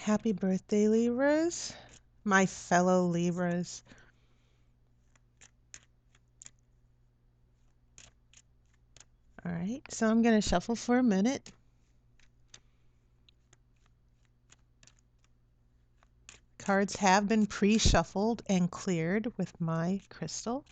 Happy birthday, Libras. My fellow Libras. All right, so I'm going to shuffle for a minute. Cards have been pre-shuffled and cleared with my crystal.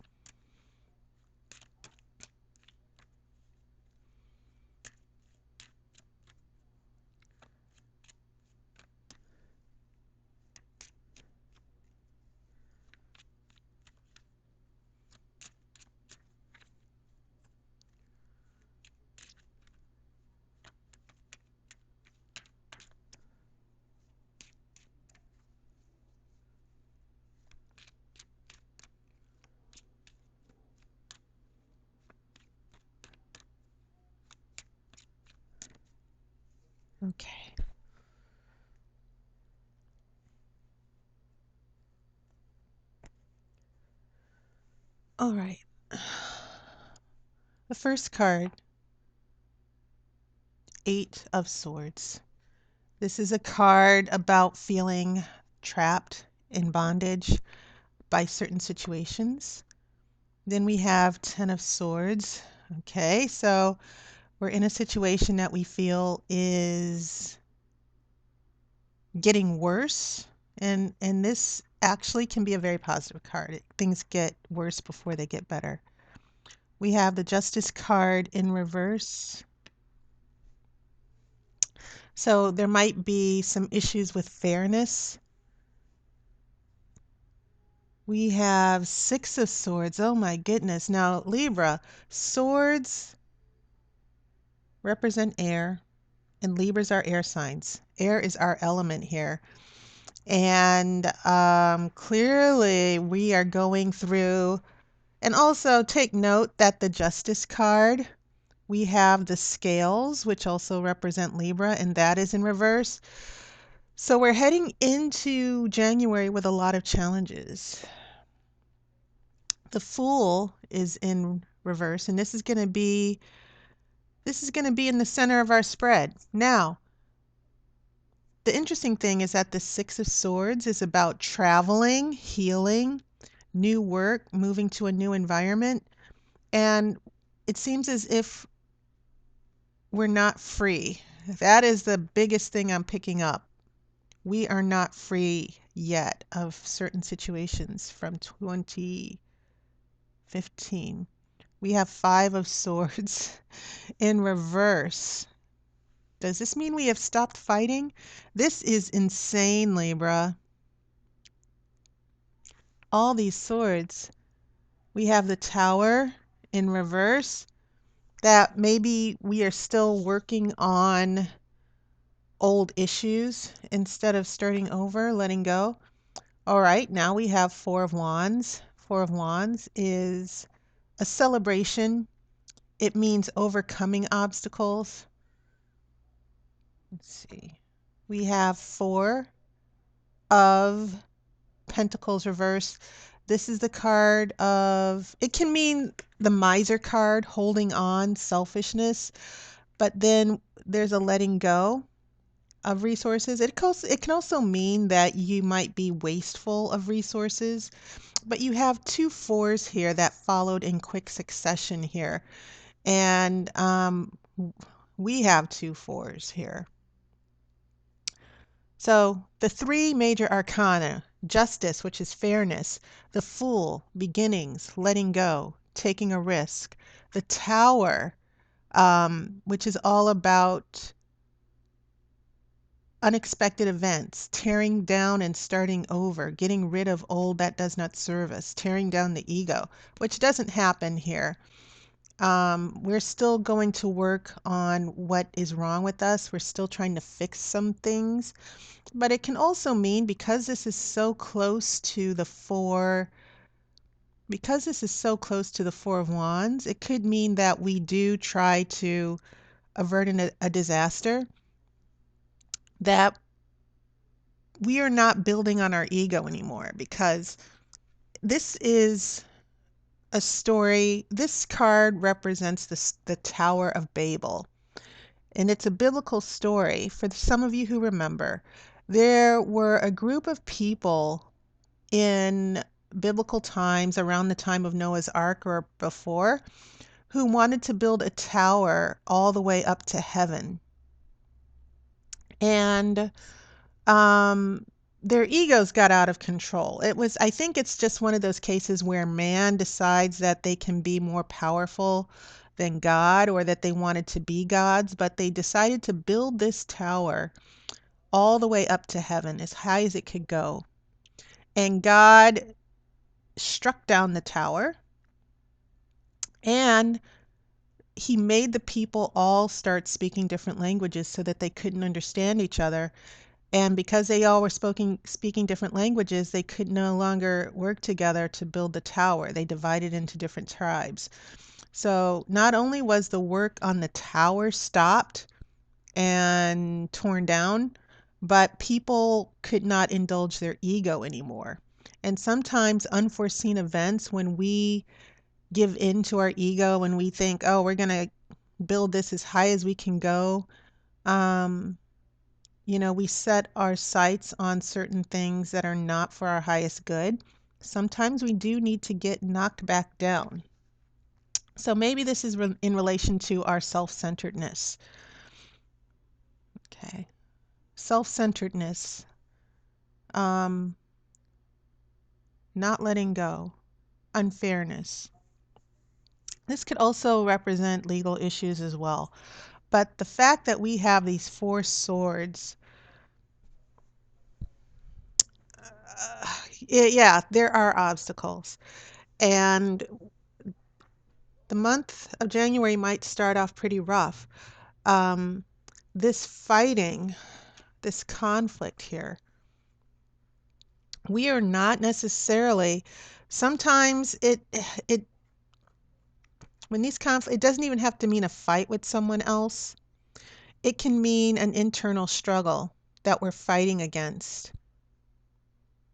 Okay. All right. The first card, Eight of Swords. This is a card about feeling trapped in bondage by certain situations. Then we have Ten of Swords. Okay, so we're in a situation that we feel is getting worse, and this actually can be a very positive card. Things get worse before they get better. We have the Justice card in reverse. So there might be some issues with fairness. We have Six of Swords. Oh my goodness. Now, Libra, swords represent air, and Libras are air signs. Air is our element here. And clearly we are going through, and also take note that the Justice card, we have the scales, which also represent Libra, and that is in reverse. So we're heading into January with a lot of challenges. The Fool is in reverse, and this is going to be in the center of our spread. Now, the interesting thing is that the Six of Swords is about traveling, healing, new work, moving to a new environment, and it seems as if we're not free. That is the biggest thing I'm picking up. We are not free yet of certain situations from 2015. We have Five of Swords in reverse. Does this mean we have stopped fighting? This is insane, Libra. All these swords. We have the Tower in reverse. That maybe we are still working on old issues instead of starting over, letting go. All right, now we have Four of Wands. Four of Wands is a celebration. It means overcoming obstacles. Let's see. We have Four of Pentacles reversed. This is the card of, it can mean the miser card, holding on, selfishness, but then there's a letting go of resources. It can also mean that you might be wasteful of resources, but you have two fours here that followed in quick succession here. And we have two fours here. So the three major arcana, Justice, which is fairness, the Fool, beginnings, letting go, taking a risk, the Tower, which is all about unexpected events, tearing down and starting over, getting rid of old that does not serve us, tearing down the ego, which doesn't happen here. We're still going to work on what is wrong with us. We're still trying to fix some things. But it can also mean, because this is so close to the Four of Wands, it could mean that we do try to avert a disaster, that we are not building on our ego anymore, because this is a story. This card represents the Tower of Babel, and it's a biblical story. For some of you who remember, There were a group of people in biblical times, around the time of Noah's Ark or before, who wanted to build a tower all the way up to heaven. And um, their egos got out of control. I think it's just one of those cases where man decides that they can be more powerful than God, or that they wanted to be gods, but they decided to build this tower all the way up to heaven, as high as it could go. And God struck down the tower, and he made the people all start speaking different languages so that they couldn't understand each other. And because they all were speaking different languages, they could no longer work together to build the tower. They divided into different tribes. So not only was the work on the tower stopped and torn down, but people could not indulge their ego anymore. And sometimes unforeseen events, when we give in to our ego and we think, oh, we're going to build this as high as we can go, um, we set our sights on certain things that are not for our highest good. Sometimes we do need to get knocked back down. So maybe this is in relation to our self-centeredness. Okay. Self-centeredness, um, not letting go, unfairness. This could also represent legal issues as well. But the fact that we have these four swords, yeah, there are obstacles. And the month of January might start off pretty rough. Um, this fighting, this conflict here, we are not necessarily, sometimes it, when these conflicts, it doesn't even have to mean a fight with someone else. It can mean an internal struggle that we're fighting against,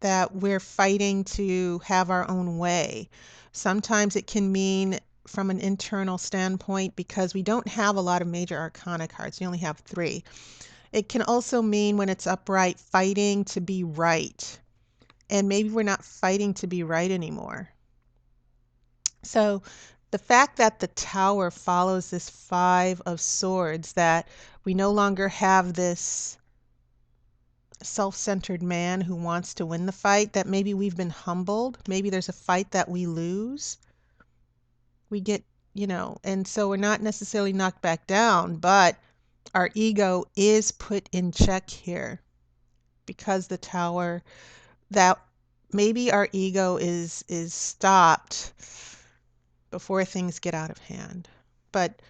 that we're fighting to have our own way. Sometimes it can mean from an internal standpoint, because we don't have a lot of major arcana cards. We only have 3. It can also mean, when it's upright, fighting to be right. And maybe we're not fighting to be right anymore. So the fact that the tower follows this 5 of swords, that we no longer have this self-centered man who wants to win the fight, that maybe we've been humbled, maybe there's a fight that we lose, we get, and so we're not necessarily knocked back down, but our ego is put in check here, because the tower, that maybe our ego is stopped before things get out of hand. But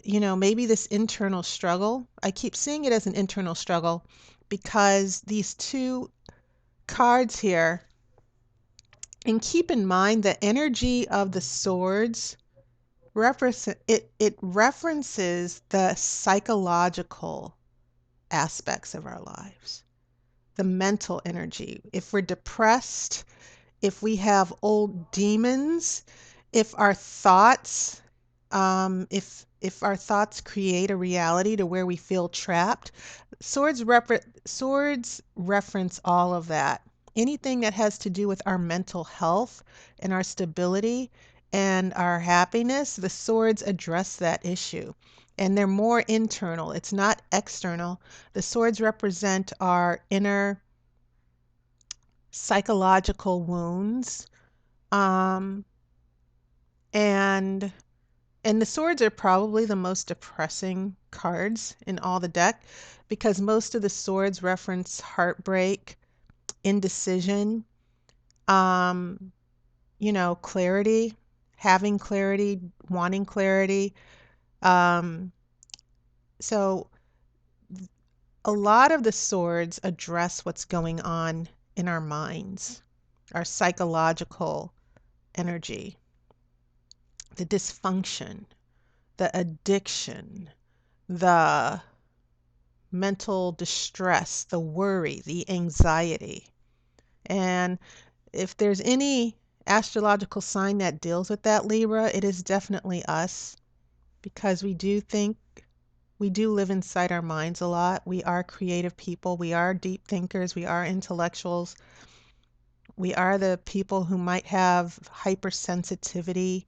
maybe this internal struggle, I keep seeing it as an internal struggle, because these 2 cards here, and keep in mind the energy of the swords it references the psychological aspects of our lives, the mental energy. If we're depressed, if we have old demons, if our thoughts, if our thoughts create a reality to where we feel trapped, swords reference all of that. Anything that has to do with our mental health and our stability and our happiness, the swords address that issue. And they're more internal. It's not external. The swords represent our inner psychological wounds. Um, and and the swords are probably the most depressing cards in all the deck, because most of the swords reference heartbreak, indecision, um, clarity, having clarity, wanting clarity. Um, so a lot of the swords address what's going on in our minds, our psychological energy, the dysfunction, the addiction, the mental distress, the worry, the anxiety. And if there's any astrological sign that deals with that, Libra, it is definitely us, because we do think We do live inside our minds a lot. We are creative people. We are deep thinkers. We are intellectuals. We are the people who might have hypersensitivity,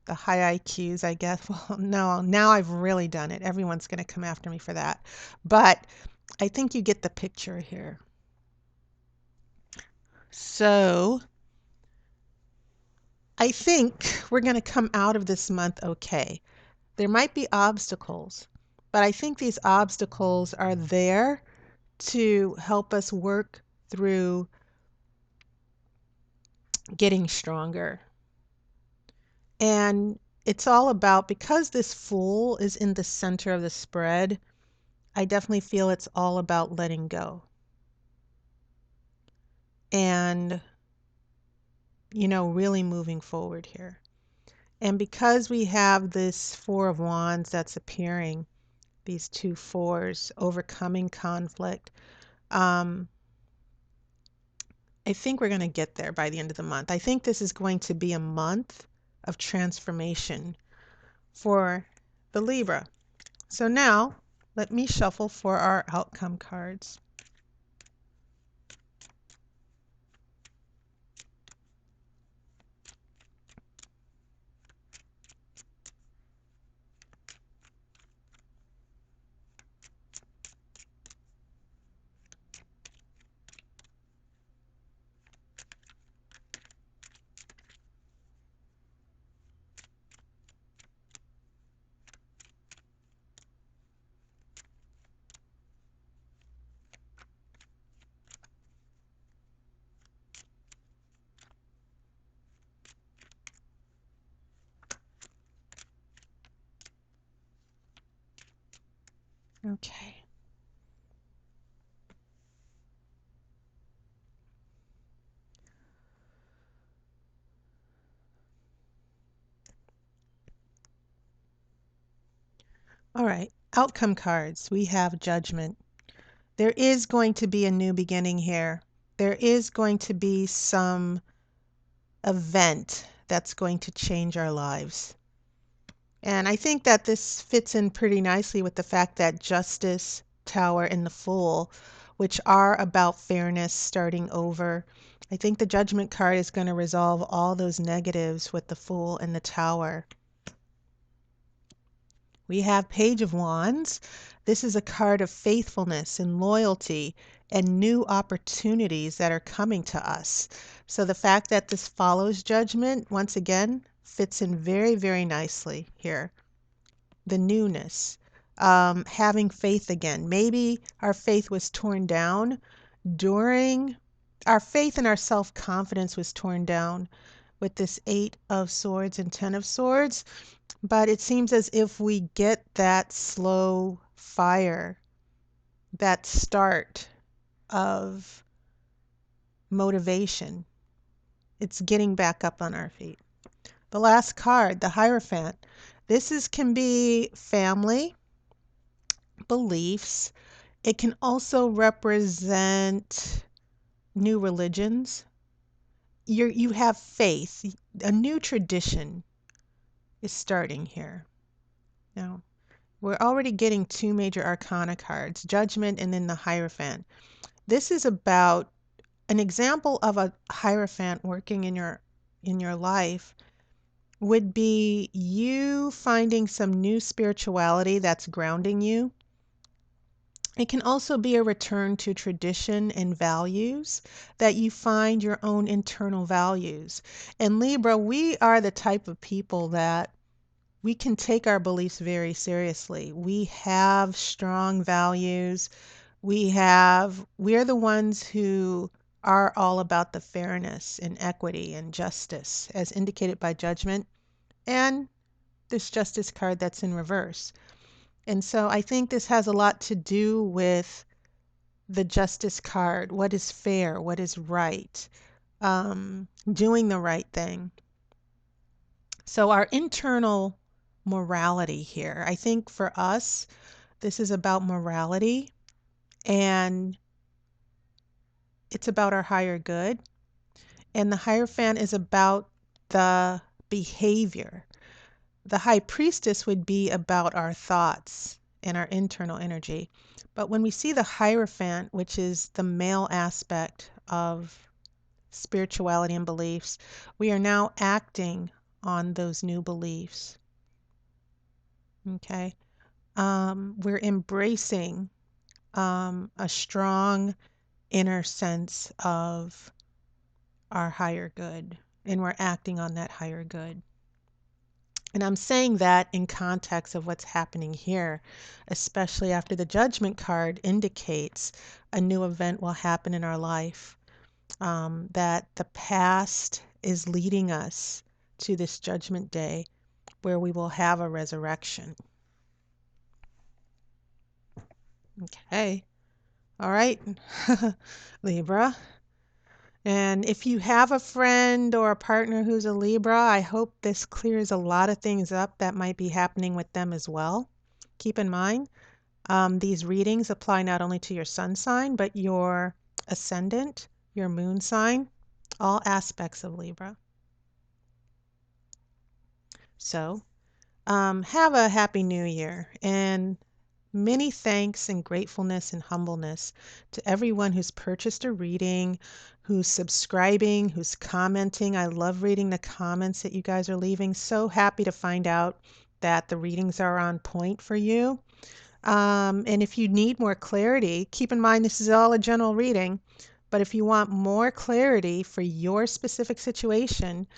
the high IQs, I guess. Well, no, now I've really done it. Everyone's going to come after me for that. But I think you get the picture here. So I think we're going to come out of this month okay. There might be obstacles, but I think these obstacles are there to help us work through getting stronger. And it's all about, because this Fool is in the center of the spread, I definitely feel it's all about letting go. And, really moving forward here. And because we have this Four of Wands that's appearing, these two fours, overcoming conflict, I think we're going to get there by the end of the month. I think this is going to be a month of transformation for the Libra. So now let me shuffle for our outcome cards. Okay. All right. Outcome cards. We have Judgment. There is going to be a new beginning here. There is going to be some event that's going to change our lives. And I think that this fits in pretty nicely with the fact that Justice, Tower, and the Fool, which are about fairness, starting over. I think the Judgment card is going to resolve all those negatives with the Fool and the Tower. We have Page of Wands. This is a card of faithfulness and loyalty and new opportunities that are coming to us. So the fact that this follows Judgment, once again, fits in very, very nicely here. The newness, having faith again. Maybe our faith was torn down during, our faith and our self-confidence was torn down with this Eight of Swords and Ten of Swords. But it seems as if we get that slow fire, that start of motivation. It's getting back up on our feet. The last card, the Hierophant. Can be family, beliefs. It can also represent new religions. You have faith. A new tradition is starting here. Now, we're already getting two major arcana cards, Judgment and then the Hierophant. This is about an example of a Hierophant working in your life would be you finding some new spirituality that's grounding you. It can also be a return to tradition and values, that you find your own internal values. And Libra, we are the type of people that we can take our beliefs very seriously. We have strong values. We're the ones who are all about the fairness and equity and justice, as indicated by Judgment and this Justice card that's in reverse. And so I think this has a lot to do with the Justice card. What is fair? What is right? Doing the right thing. So our internal morality here, I think for us, this is about morality, and it's about our higher good. And the Hierophant is about the behavior. The high priestess would be about our thoughts and our internal energy. But when we see the Hierophant, which is the male aspect of spirituality and beliefs, we are now acting on those new beliefs. Okay. We're embracing a strong inner sense of our higher good, and we're acting on that higher good. And I'm saying that in context of what's happening here, especially after the Judgment card indicates a new event will happen in our life, that the past is leading us to this Judgment Day where we will have a resurrection. Okay. All right, Libra. And if you have a friend or a partner who's a Libra, I hope this clears a lot of things up that might be happening with them as well. Keep in mind, these readings apply not only to your sun sign, but your ascendant, your moon sign, all aspects of Libra. So, have a happy new year, and many thanks and gratefulness and humbleness to everyone who's purchased a reading, who's subscribing, who's commenting. I love reading the comments that you guys are leaving. So happy to find out that the readings are on point for you. And if you need more clarity, keep in mind this is all a general reading, but if you want more clarity for your specific situation,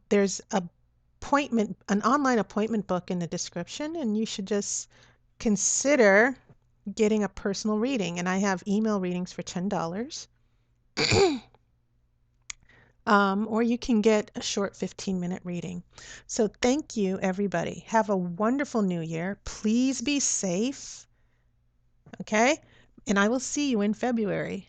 there's an online appointment book in the description, and you should just consider getting a personal reading. And I have email readings for $10. Or you can get a short 15-minute reading. So thank you, everybody. Have a wonderful new year. Please be safe. Okay? And I will see you in February.